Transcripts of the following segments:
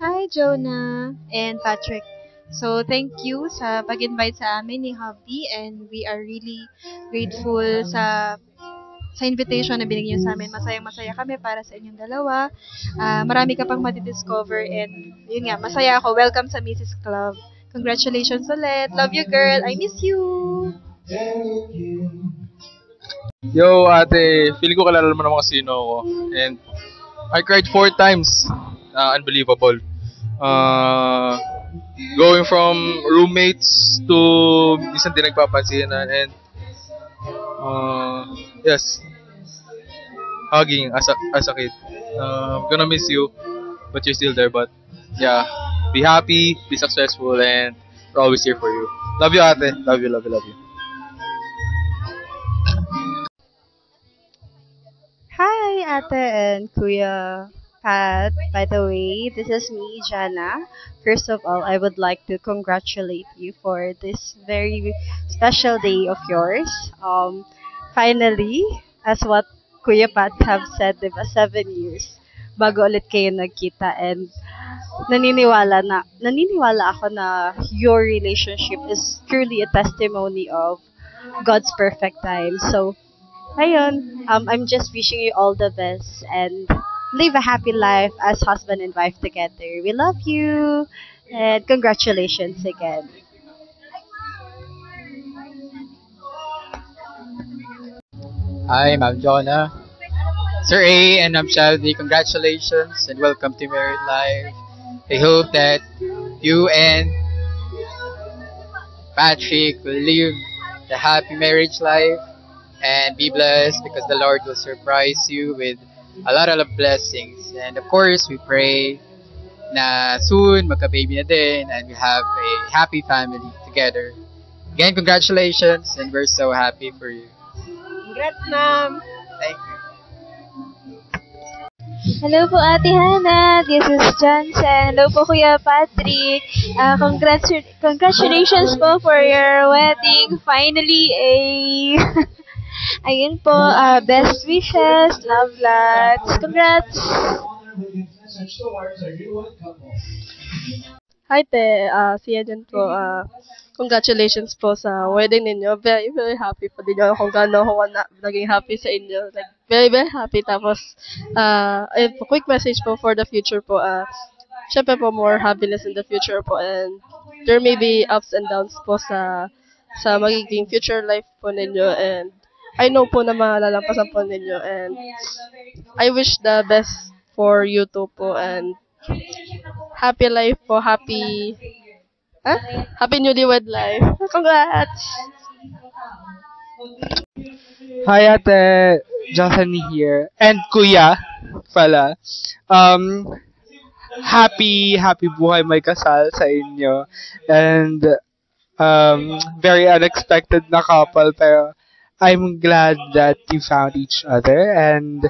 Hi, Jonah and Patrick. So, thank you sa pag-invite sa amin ni Hubby and we are really grateful sa invitation na binigyan niyo sa amin. Masayang-masaya kami para sa inyong dalawa. Marami ka pang matidiscover and yun nga, masaya ako. Welcome sa Mrs. Club. Congratulations ulit. Love you, girl. I miss you. Yo, ate, feeling ko kilala mo naman kasi sino ako. And I cried 4 times. Unbelievable. Uh, Going from roommates to isang di nagpapansinan and yes, hugging as a kid. Gonna miss you, but you're still there. But yeah, be happy, be successful, and we're always here for you. Love you, ate. Love you, love you, love you. Hi, Ate and Kuya Pat. By the way, this is me, Jana. First of all, I would like to congratulate you for this very special day of yours. Finally, as what Kuya Pat have said, diba, 7 years bago ulit kayo nagkita and naniniwala ako na your relationship is truly a testimony of God's perfect time. So, ayun, I'm just wishing you all the best and live a happy life as husband and wife together. We love you and congratulations again. Hi, Ma'am Jonah. Sir A and Ma'am Shelby, congratulations and welcome to Married Life. I hope that you and Patrick will live the happy marriage life and be blessed because the Lord will surprise you with a lot of blessings. And of course, we pray na soon magka-baby na din and we have a happy family together. Again, congratulations and we're so happy for you. Congrats, ma'am! Thank you. Hello po Ate Hannah, this is Johnson. Hello po Kuya Patrick. Congratulations po for your wedding. Finally, ayun po, best wishes, love lots. Congrats! Hi, te. Si Eden po. Congratulations po sa wedding ninyo. Very, very happy po din ako kung gaano ako naging happy sa inyo. Like, very, very happy. Tapos, ayun po, quick message po for the future po. Syempre po, more happiness in the future po. And there may be ups and downs po sa magiging future life po ninyo. And I know po na malalampasan po ninyo. And I wish the best for you two po. And happy life po, happy newlywed life. Congrats! Hi ate, Johnson here. And kuya pala. Happy buhay may kasal sa inyo. And very unexpected na couple pero I'm glad that you found each other and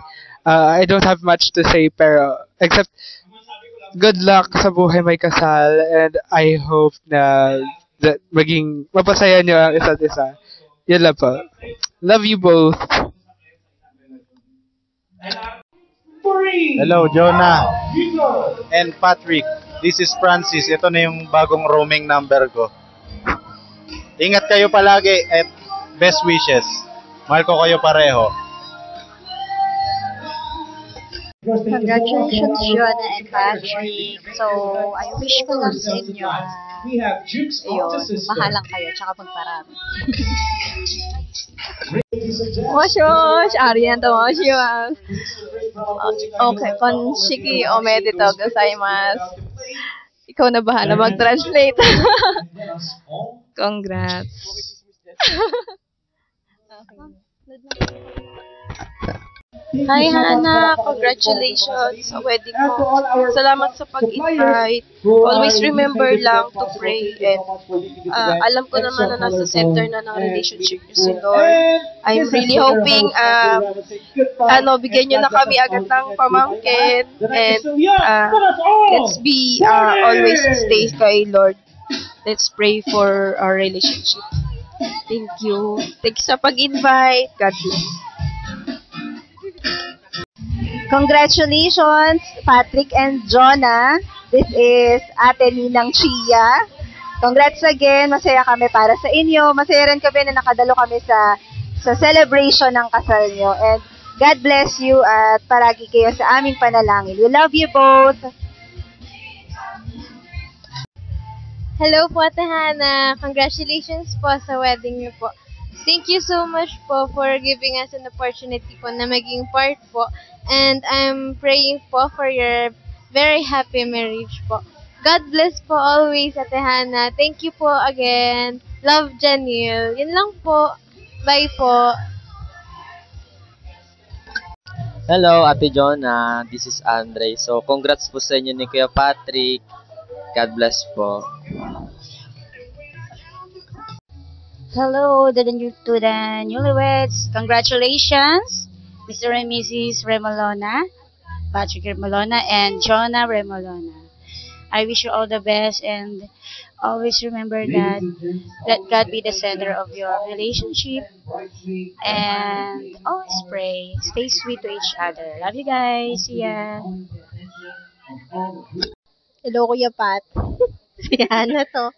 I don't have much to say pero except good luck sa buhay may kasal and I hope na that maging mapasaya niyo ang isa't isa. Yan lang po. Love you both. Hello, Jonah and Patrick. This is Francis. Ito na yung bagong roaming number ko. Ingat kayo palagi at best wishes. Mahal ko kayo pareho. Congratulations, Jonah and Patrick. So, I wish ko lang sa inyo, ayun, mahalang kayo, tsaka magparami. Moshi-moshi! Arigatou gozaimasu. Okay, konshiki omedetou gozaimasu. Ikaw na bahala mag-translate. Congrats. Hi, Hannah! Congratulations sa wedding mo. Salamat sa pag-invite. Always remember lang to pray. And alam ko naman na nasa center na ng relationship niyo si Lord. I'm really hoping bigyan niyo na kami agad ng pamangkin. And let's be always stay kay Lord. Let's pray for our relationship. Thank you. Thank you sa pag-invite. God bless. Congratulations, Patrick and Jonah. This is Ate Ninang Chia. Congrats again. Masaya kami para sa inyo. Masaya rin kami na nakadalo kami sa celebration ng kasal nyo. And God bless you at paragi kayo sa aming panalangin. We love you both. Hello po, Ate Hannah. Congratulations po sa wedding niyo po. Thank you so much po for giving us an opportunity po na maging part po. And I'm praying po for your very happy marriage po. God bless po always, Ate Hannah. Thank you po again. Love, Janil. Yun lang po. Bye po. Hello, Ate Jonah. This is Andre. So, congrats po sa inyo ni Kuya Patrick. God bless po. Hello to the newlyweds. Congratulations, Mr. and Mrs. Remolona, Patrick Remolona, and Jonah Remolona. I wish you all the best and always remember that let God be the center of your relationship and always pray. Stay sweet to each other. Love you guys. See ya. Hello, Kuya Pat. Si Hannah to.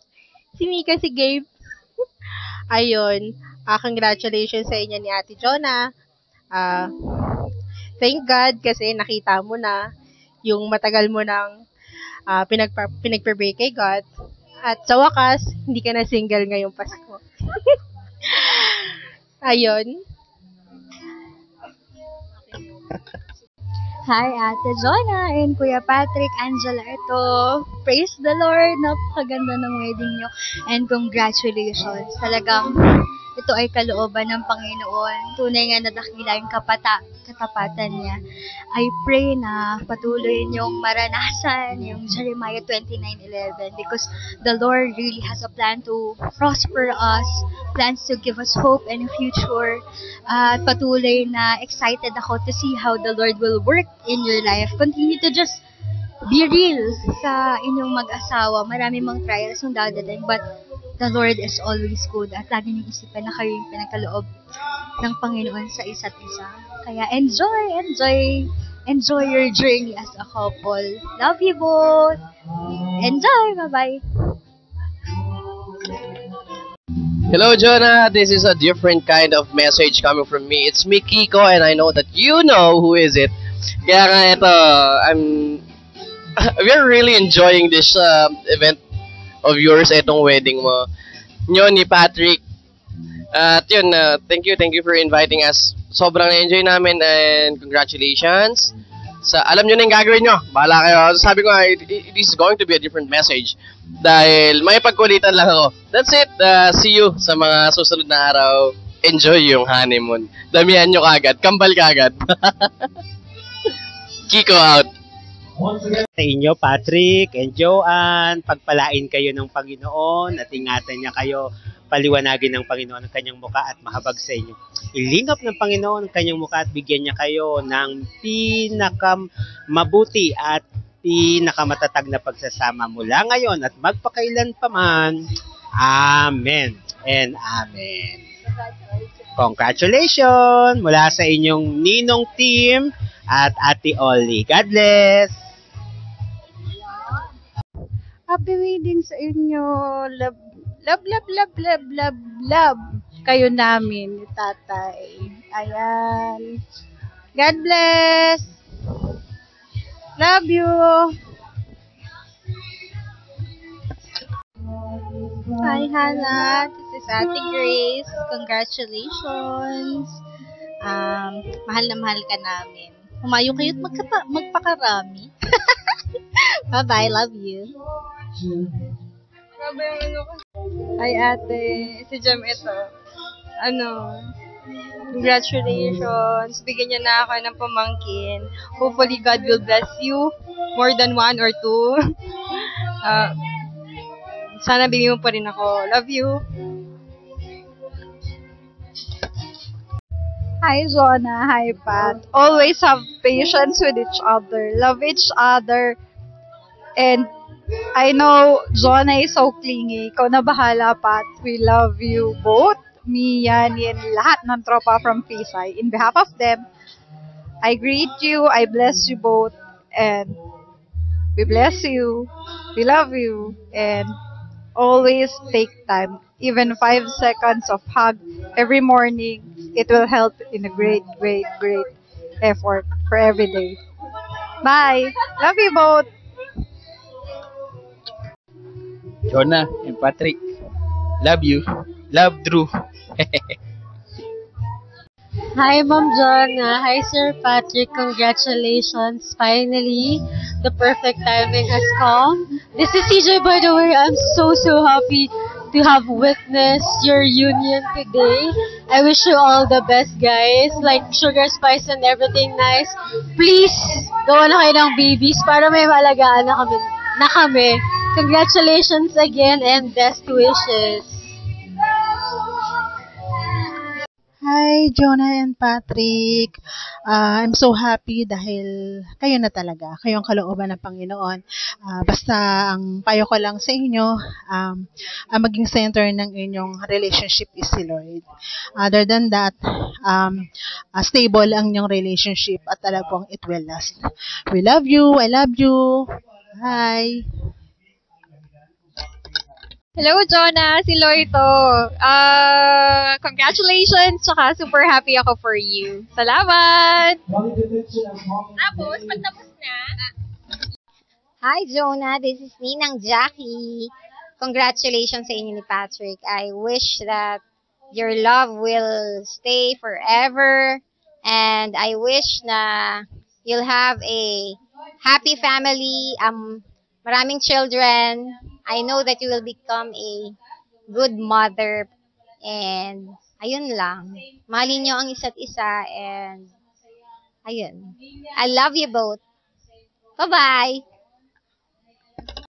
Si Mika, si Gabe. Ayun. Congratulations sa inyo ni Ate Jonah. Thank God kasi nakita mo na yung matagal mo nang pinagpray kay God. At sa wakas, hindi ka na single ngayong Pasko. Ayun. Hi, Ate Jonah and Kuya Patrick, Angela ito. Praise the Lord! Napakaganda ng wedding nyo. And congratulations. Talagang ito ay kalooban ng Panginoon. Tunay nga nadakila yung katapatan niya. I pray na patuloy niyong maranasan yung Jeremiah 29:11 because the Lord really has a plan to prosper us, plans to give us hope and a future. At patuloy na excited ako to see how the Lord will work in your life. Continue to just be real sa inyong mag-asawa. Marami mang trials yung dadating, but the Lord is always good at lagi niyong isipan na kayo yung pinagkaloob ng Panginoon sa isa't isa. Kaya enjoy your journey as a couple. Love you both! Enjoy! Bye-bye! Hello, Jonah. This is a different kind of message coming from me. It's me, Kiko, and I know that you know who is it. Kaya nga ito, we're really enjoying this event of yours, itong wedding mo. Nyo ni Patrick. At yun, thank you for inviting us. Sobrang na-enjoy namin and congratulations. Alam nyo na yung gagawin nyo. Bahala kayo. Sabi ko nga, it is going to be a different message. Dahil may pagkulitan lang ako. That's it. See you sa mga susunod na araw. Enjoy yung honeymoon. Damihan nyo kagad. Kambal kagad. Kiko out. Sa inyo, Patrick and Joanne, pagpalain kayo ng Panginoon at ingatan niya kayo, paliwanagin ng Panginoon ang kanyang muka at mahabag sa inyo. Ilingap ng Panginoon ang kanyang muka at bigyan niya kayo ng pinakamabuti at pinakamatatag na pagsasama mula ngayon at magpakailan pa man. Amen and amen. Congratulations mula sa inyong ninong team at Ate Ollie. God bless! Happy wedding sa inyo. Love kayo namin ni tatay. Ayan. God bless. Love you. Hi, Hannah. This is Ate Grace. Congratulations. Mahal na mahal ka namin. Humayo kayo't magpakarami. Bye-bye. Love you. Hi, ate. Si Jem ito. Congratulations. Bigyan niya na ako ng pamangkin. Hopefully, God will bless you. More than one or two. Sana bigyan mo pa rin ako. Love you. Hi, Zona. Hi, Pat. Always have patience with each other. Love each other. And I know Zona is so clingy. Ikaw na bahala, Pat. We love you both. Me, Yani, and lahat ng tropa from Pisay. In behalf of them, I greet you. I bless you both. And We bless you. We love you. And always take time. Even 5 seconds of hug every morning, it will help in a great, great, great effort for every day. Bye. Love you both. Jonah and Patrick, love you. Love Drew. Hi, Ma'am Jonna. Hi, Sir Patrick. Congratulations. Finally, the perfect timing has come. This is CJ, by the way. I'm so happy to have witnessed your union today. I wish you all the best, guys. Like sugar, spice, and everything nice. Please, gawa na kayo ng babies para may malagaan na kami. Congratulations again and best wishes. Hi, Jonah and Patrick. I'm so happy dahil kayo na talaga. Kayo ang kalooban ng Panginoon. Basta ang payo ko lang sa inyo, ang maging center ng inyong relationship is si Lord. Other than that, stable ang inyong relationship at alam kong it will last. We love you. I love you. Bye. Hello, Jonah. Si Loito. Congratulations. Tsaka super happy ako for you. Salamat! Tapos, pagtapos na. Hi, Jonah. This is Ninang Jackie. Congratulations sa inyo ni Patrick. I wish that your love will stay forever. And I wish na you'll have a happy family. Maraming children. I know that you will become a good mother. And ayun lang. Mahalin nyo ang isa't isa. And ayun. I love you both. Bye-bye.